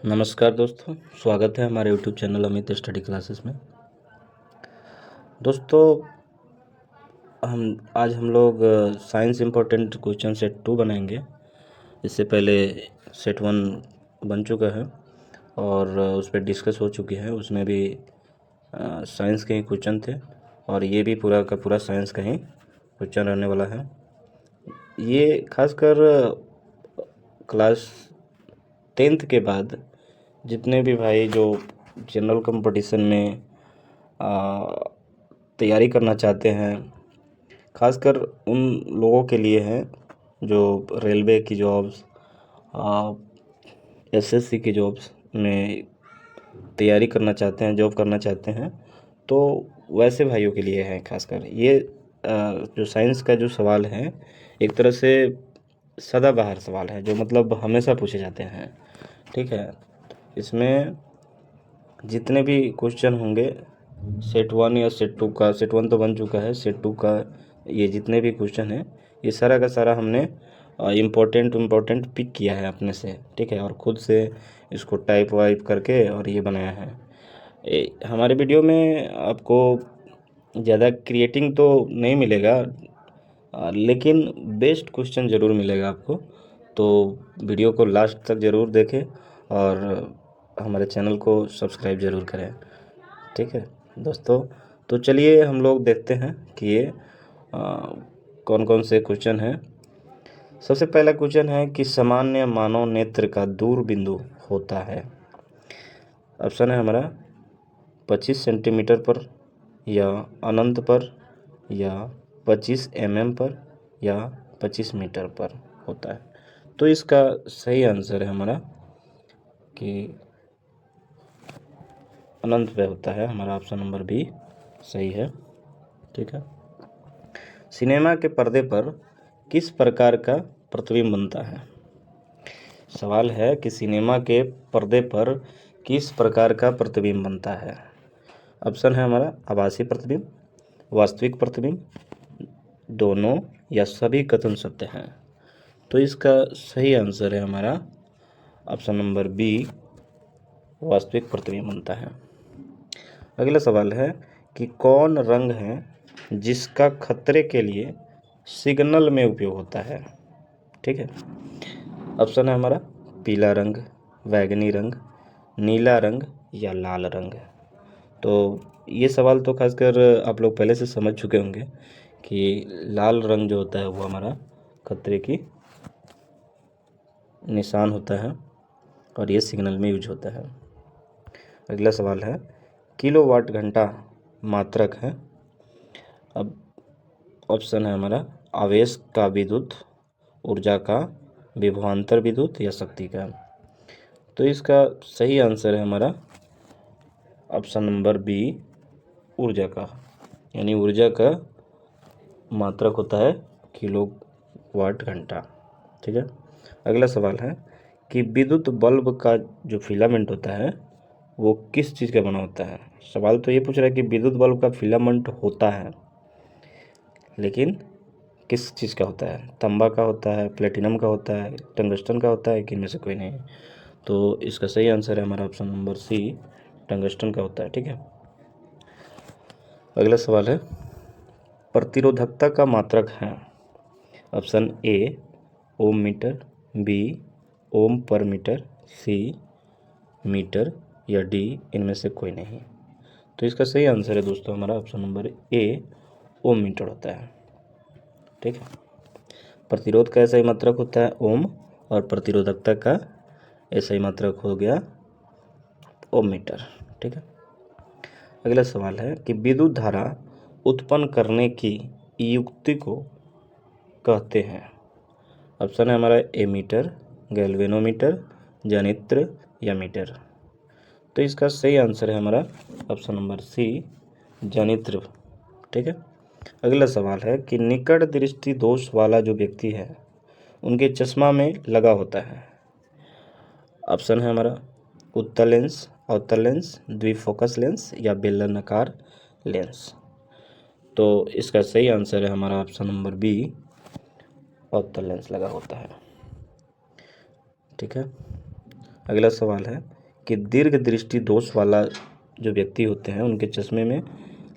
नमस्कार दोस्तों, स्वागत है हमारे YouTube channel Amit study classes में। दोस्तों, आज हम लोग साइंस इम्पोर्टेंट क्वेश्चन सेट 2 बनाएंगे। इससे पहले सेट 1 बन चुका है और उस पर डिस्कस हो चुकी है। उसमें भी साइंस के ही क्वेश्चन थे और ये भी पूरा का पूरा साइंस का ही क्वेश्चन रहने वाला है। ये खासकर क्लास 10th के बाद जितने भी भाई जो जनरल कंपटीशन में तैयारी करना चाहते हैं, खासकर उन लोगों के लिए है जो रेलवे की जॉब्स, एसएससी की जॉब्स में तैयारी करना चाहते हैं, जॉब करना चाहते हैं, तो वैसे भाइयों के लिए है। खासकर ये जो साइंस का जो सवाल है, एक तरह से सदाबहार सवाल है, जो मतलब हमेशा पूछे जाते हैं। ठीक है, इसमें जितने भी क्वेश्चन होंगे सेट 1 या सेट 2 का, सेट 1 तो बन चुका है, सेट 2 का ये जितने भी क्वेश्चन हैं, ये सारा का सारा हमने इम्पोर्टेंट पिक किया है अपने से। ठीक है, और ख़ुद से इसको टाइप वाइप करके और ये बनाया है। हमारे वीडियो में आपको ज़्यादा क्रिएटिंग तो नहीं मिलेगा, लेकिन बेस्ट क्वेश्चन ज़रूर मिलेगा आपको। तो वीडियो को लास्ट तक ज़रूर देखें और हमारे चैनल को सब्सक्राइब ज़रूर करें। ठीक है दोस्तों, तो चलिए हम लोग देखते हैं कि ये कौन कौन से क्वेश्चन हैं। सबसे पहला क्वेश्चन है कि सामान्य मानव नेत्र का दूर बिंदु होता है। ऑप्शन है हमारा 25 सेंटीमीटर पर, या अनंत पर, या 25 mm पर, या 25 मीटर पर होता है। तो इसका सही आंसर है हमारा कि अनंत पे होता है। हमारा ऑप्शन नंबर बी सही है। ठीक है, सिनेमा के पर्दे पर किस प्रकार का प्रतिबिंब बनता है? सवाल है कि सिनेमा के पर्दे पर किस प्रकार का प्रतिबिंब बनता है। ऑप्शन है हमारा आभासी प्रतिबिंब, वास्तविक प्रतिबिंब, दोनों, या सभी कथन सत्य हैं। तो इसका सही आंसर है हमारा ऑप्शन नंबर बी, वास्तविक प्रतिबिंब बनता है। अगला सवाल है कि कौन रंग है जिसका खतरे के लिए सिग्नल में उपयोग होता है? ठीक है, ऑप्शन है हमारा पीला रंग, बैगनी रंग, नीला रंग, या लाल रंग। तो ये सवाल तो खासकर आप लोग पहले से समझ चुके होंगे कि लाल रंग जो होता है वो हमारा खतरे की निशान होता है और ये सिग्नल में यूज होता है। अगला सवाल है किलोवाट घंटा मात्रक है। अब ऑप्शन है हमारा आवेश का विद्युत, ऊर्जा का, विभवांतर विद्युत, या शक्ति का। तो इसका सही आंसर है हमारा ऑप्शन नंबर बी, ऊर्जा का, यानी ऊर्जा का मात्रक होता है किलोवाट घंटा। ठीक है, अगला सवाल है कि विद्युत बल्ब का जो फिलामेंट होता है वो किस चीज़ का बना होता है। सवाल तो ये पूछ रहा है कि विद्युत बल्ब का फिलामेंट होता है, लेकिन किस चीज़ का होता है? तांबा का होता है, प्लेटिनम का होता है, टंगस्टन का होता है, कि इनमें से कोई नहीं? तो इसका सही आंसर है हमारा ऑप्शन नंबर सी, टंगस्टन का होता है। ठीक है, अगला सवाल है प्रतिरोधकता का मात्रक है। Option A ohm meter, B ohm per meter, C meter, या डी इनमें से कोई नहीं? तो इसका सही आंसर है दोस्तों हमारा option number A, ohm meter होता है। ठीक है, प्रतिरोध का ऐसा ही मात्रक होता है ओम, और प्रतिरोधकता का ऐसा ही मात्रक हो गया ओम मीटर। ठीक है, अगला सवाल है कि विद्युत धारा उत्पन्न करने की युक्ति को कहते हैं। ऑप्शन है हमारा एमीटर, गैल्वेनोमीटर, जनित्र, या मीटर। तो इसका सही आंसर है हमारा ऑप्शन नंबर सी, जनित्र। ठीक है, अगला सवाल है कि निकट दृष्टि दोष वाला जो व्यक्ति है उनके चश्मा में लगा होता है। ऑप्शन है हमारा उत्तल लेंस, अवतल लेंस, द्विफोकस लेंस, या बेलनाकार लेंस। तो इसका सही आंसर है हमारा ऑप्शन नंबर बी, अवतल लेंस लगा होता है। ठीक है, अगला सवाल है कि दीर्घ दृष्टि दोष वाला जो व्यक्ति होते हैं उनके चश्मे में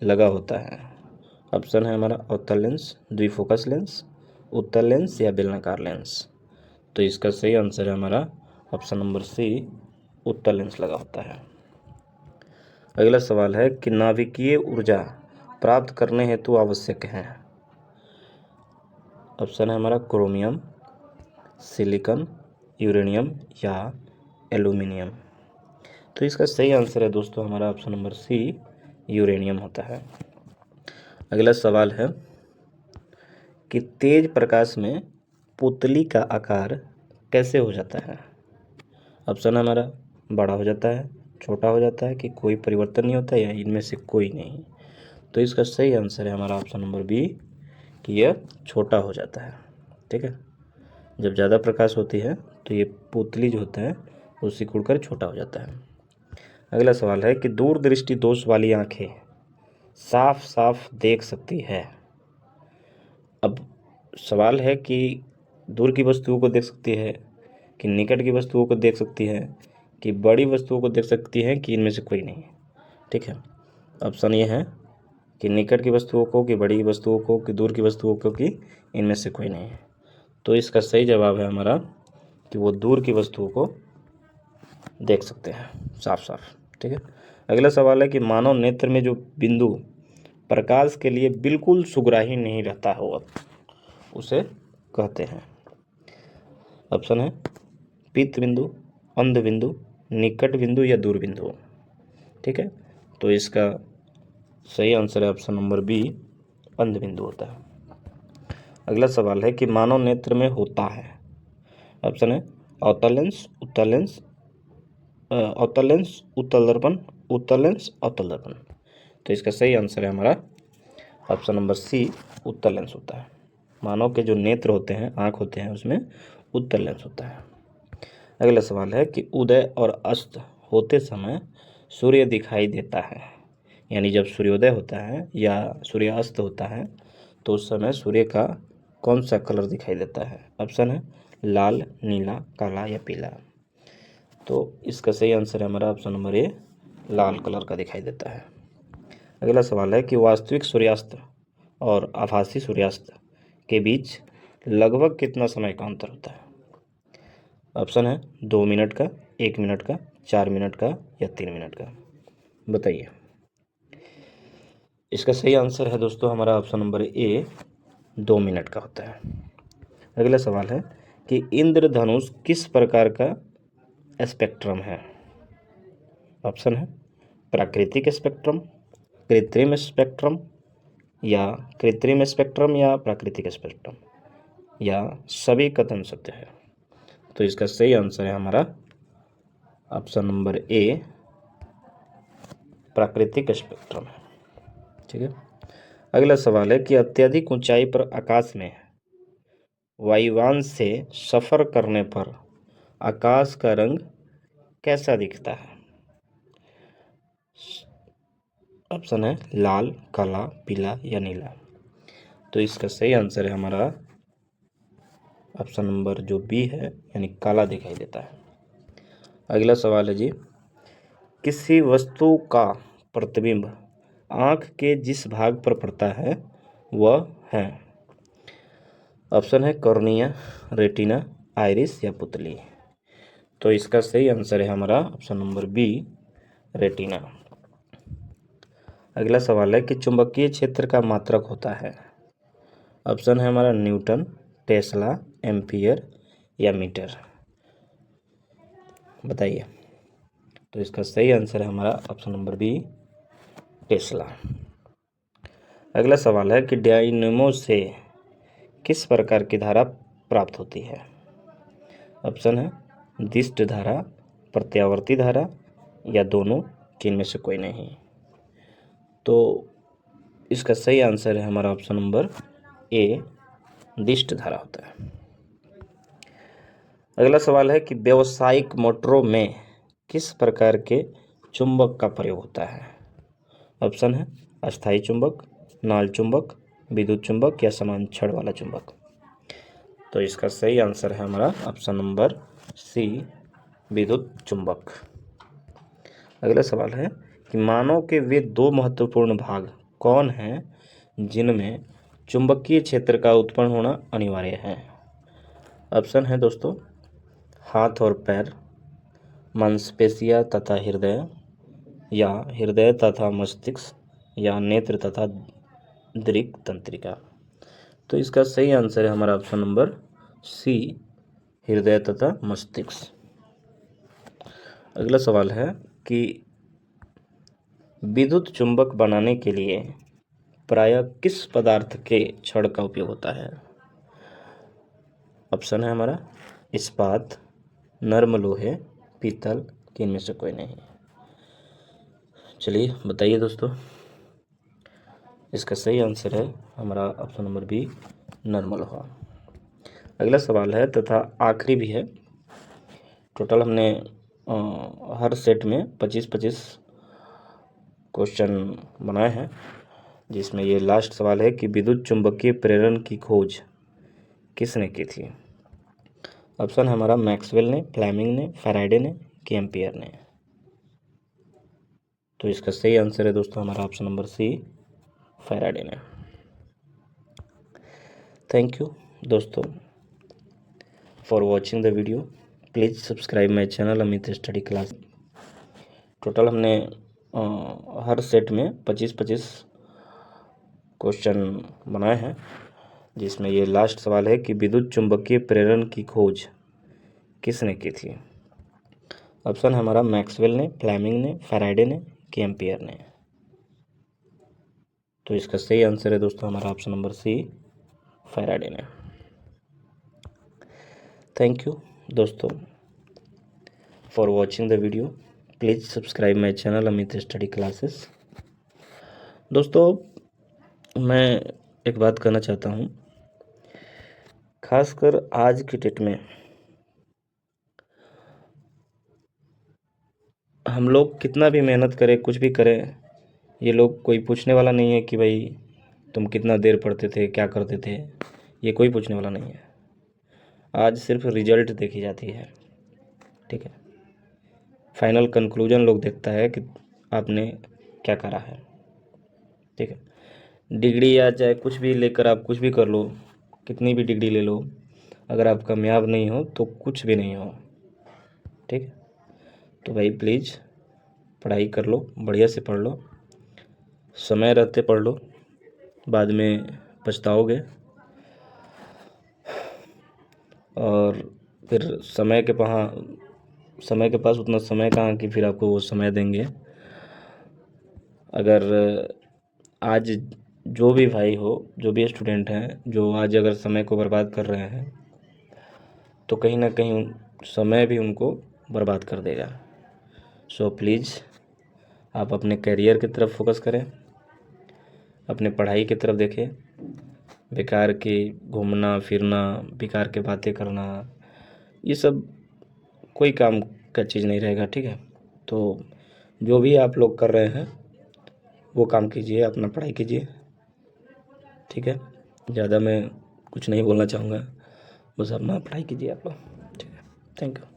लगा होता है? ऑप्शन है हमारा अवतल लेंस, द्विफोकस लेंस, उत्तल लेंस या बेलनाकार लेंस। तो इसका सही आंसर है हमारा ऑप्शन नंबर सी, उत्तल लेंस लगा होता है। अगला सवाल है कि नाभिकीय ऊर्जा प्राप्त करने हेतु आवश्यक है? ऑप्शन है हमारा क्रोमियम, सिलिकॉन, यूरेनियम या एल्यूमिनियम। तो इसका सही आंसर है दोस्तों हमारा ऑप्शन नंबर सी, यूरेनियम होता है। अगला सवाल है कि तेज प्रकाश में पुतली का आकार कैसे हो जाता है? ऑप्शन हमारा बड़ा हो जाता है, छोटा हो जाता है, कि कोई परिवर्तन नहीं होता, या इनमें से कोई नहीं। तो इसका सही आंसर है हमारा ऑप्शन नंबर बी, कि यह छोटा हो जाता है। ठीक है, जब ज़्यादा प्रकाश होती है तो ये पुतली जो होता है वो सिकुड़कर छोटा हो जाता है। अगला सवाल है कि दूरदृष्टि दोष वाली आंखें साफ साफ देख सकती है? अब सवाल है कि दूर की वस्तुओं को देख सकती है, कि निकट की वस्तुओं को देख सकती है, कि बड़ी वस्तुओं को देख सकती है, कि इनमें से कोई नहीं। ठीक है, ऑप्शन ये है कि निकट की वस्तुओं को, कि बड़ी वस्तुओं को, कि दूर की वस्तुओं को, कि इनमें से कोई नहीं है। तो इसका सही जवाब है हमारा कि वो दूर की वस्तुओं को देख सकते हैं साफ साफ। ठीक है, अगला सवाल है कि मानव नेत्र में जो बिंदु प्रकाश के लिए बिल्कुल सुग्राही नहीं रहता हो उसे कहते हैं? ऑप्शन है पित्त बिंदु, अंध बिंदु, निकट बिंदु या दूर बिंदु। ठीक है, तो इसका सही आंसर है ऑप्शन नंबर बी, अंध बिंदु होता है। अगला सवाल है कि मानव नेत्र में होता है? ऑप्शन है अवतल लेंस, उत्तल लेंस, अवतल लेंस, उत्तल दर्पण, उत्तल लेंस, अवतल दर्पण। तो इसका सही आंसर है हमारा ऑप्शन नंबर सी, उत्तल लेंस होता है। मानव के जो नेत्र होते हैं, आँख होते हैं, उसमें उत्तल लेंस होता है। अगला सवाल है कि उदय और अस्त होते समय सूर्य दिखाई देता है, यानी जब सूर्योदय होता है या सूर्यास्त होता है तो उस समय सूर्य का कौन सा कलर दिखाई देता है? ऑप्शन है लाल, नीला, काला या पीला। तो इसका सही आंसर है हमारा ऑप्शन नंबर ए, लाल कलर का दिखाई देता है। अगला सवाल है कि वास्तविक सूर्यास्त और आभासी सूर्यास्त के बीच लगभग कितना समय का अंतर होता है? ऑप्शन है 2 मिनट का, 1 मिनट का, 4 मिनट का या 3 मिनट का। बताइए। इसका सही आंसर है दोस्तों हमारा ऑप्शन नंबर ए, 2 मिनट का होता है। अगला सवाल है कि इंद्रधनुष किस प्रकार का स्पेक्ट्रम है? ऑप्शन है प्राकृतिक स्पेक्ट्रम, कृत्रिम स्पेक्ट्रम, या कृत्रिम स्पेक्ट्रम या प्राकृतिक स्पेक्ट्रम, या सभी कथन सत्य है। तो इसका सही आंसर है हमारा ऑप्शन नंबर ए, प्राकृतिक स्पेक्ट्रम है। ठीक है, अगला सवाल है कि अत्यधिक ऊंचाई पर आकाश में वायुयान से सफर करने पर आकाश का रंग कैसा दिखता है? ऑप्शन है लाल, काला, पीला या नीला। तो इसका सही आंसर है हमारा ऑप्शन नंबर जो बी है, यानी काला दिखाई देता है। अगला सवाल है जी, किसी वस्तु का प्रतिबिंब आँख के जिस भाग पर पड़ता है वह है? ऑप्शन है कॉर्निया, रेटिना, आइरिस या पुतली। तो इसका सही आंसर है हमारा ऑप्शन नंबर बी, रेटिना। अगला सवाल है कि चुंबकीय क्षेत्र का मात्रक होता है? ऑप्शन है हमारा न्यूटन, टेस्ला, एम्पियर या मीटर। बताइए। तो इसका सही आंसर है हमारा ऑप्शन नंबर बी, टेस्ला। अगला सवाल है कि डायनेमो से किस प्रकार की धारा प्राप्त होती है? ऑप्शन है दिष्ट धारा, प्रत्यावर्ती धारा या दोनों, कि इनमें से कोई नहीं। तो इसका सही आंसर है हमारा ऑप्शन नंबर ए, दिष्ट धारा होता है। अगला सवाल है कि व्यावसायिक मोटरों में किस प्रकार के चुंबक का प्रयोग होता है? ऑप्शन है अस्थायी चुंबक, नाल चुंबक, विद्युत चुंबक या समान छड़ वाला चुंबक। तो इसका सही आंसर है हमारा ऑप्शन नंबर सी, विद्युत चुंबक। अगला सवाल है कि मानव के वे दो महत्वपूर्ण भाग कौन हैं जिनमें चुंबकीय क्षेत्र का उत्पन्न होना अनिवार्य है। ऑप्शन है दोस्तों, हाथ और पैर, मांसपेशियां तथा हृदय, या हृदय तथा मस्तिष्क, या नेत्र तथा दृक तंत्रिका। तो इसका सही आंसर है हमारा ऑप्शन नंबर सी, हृदय तथा मस्तिष्क। अगला सवाल है कि विद्युत चुंबक बनाने के लिए प्रायः किस पदार्थ के छड़ का उपयोग होता है। ऑप्शन है हमारा इस्पात, नर्म लोहे, पीतल, कि इनमें से कोई नहीं। चलिए बताइए दोस्तों, इसका सही आंसर है हमारा ऑप्शन नंबर बी, नर्म लोहा। अगला सवाल है तथा आखिरी भी है। टोटल हमने हर सेट में 25-25 क्वेश्चन बनाए हैं, जिसमें ये लास्ट सवाल है कि विद्युत चुंबकीय प्रेरण की खोज किसने की थी। ऑप्शन है हमारा मैक्सवेल ने, फ्लेमिंग ने, फैराडे ने, कि एम्पियर ने। तो इसका सही आंसर है दोस्तों हमारा ऑप्शन नंबर सी, फैराडे ने। थैंक यू दोस्तों for watching the video. Please subscribe my channel Amit study class. Total हमने हर सेट में 25-25 क्वेश्चन बनाए हैं, जिसमें ये लास्ट सवाल है कि विद्युत चुंबकीय प्रेरण की खोज किसने की थी। ऑप्शन है हमारा मैक्सवेल ने, फ्लेमिंग ने, फैराडे ने, कि एम्पियर ने। तो इसका सही आंसर है दोस्तों हमारा ऑप्शन नंबर सी, फैराडे ने। थैंक यू दोस्तों for watching the video. Please subscribe my channel Amit study classes. दोस्तों मैं एक बात कहना चाहता हूँ, खासकर आज की डेट में हम लोग कितना भी मेहनत करें, कुछ भी करें, ये लोग कोई पूछने वाला नहीं है कि भाई तुम कितना देर पढ़ते थे, क्या करते थे, ये कोई पूछने वाला नहीं है। आज सिर्फ रिजल्ट देखी जाती है, ठीक है। फाइनल कंक्लूजन लोग देखता है कि आपने क्या करा है, ठीक है। डिग्री या चाहे कुछ भी लेकर आप कुछ भी कर लो, कितनी भी डिग्री ले लो, अगर आप कामयाब नहीं हो तो कुछ भी नहीं हो, ठीक है। तो भाई प्लीज़ पढ़ाई कर लो, बढ़िया से पढ़ लो, समय रहते पढ़ लो, बाद में पछताओगे। और फिर समय के पास उतना समय कहाँ कि फिर आपको वो समय देंगे। अगर आज जो भी भाई हो, जो भी स्टूडेंट हैं, जो आज अगर समय को बर्बाद कर रहे हैं, तो कहीं ना कहीं समय भी उनको बर्बाद कर देगा। सो प्लीज़ आप अपने करियर की तरफ फोकस करें, अपने पढ़ाई की तरफ देखें। बेकार की घूमना फिरना, बेकार के बातें करना, ये सब कोई काम का चीज़ नहीं रहेगा, ठीक है। तो जो भी आप लोग कर रहे हैं वो काम कीजिए, अपना पढ़ाई कीजिए, ठीक है। ज़्यादा मैं कुछ नहीं बोलना चाहूँगा, बस अपना पढ़ाई कीजिए आप लोग, ठीक है। Thank you.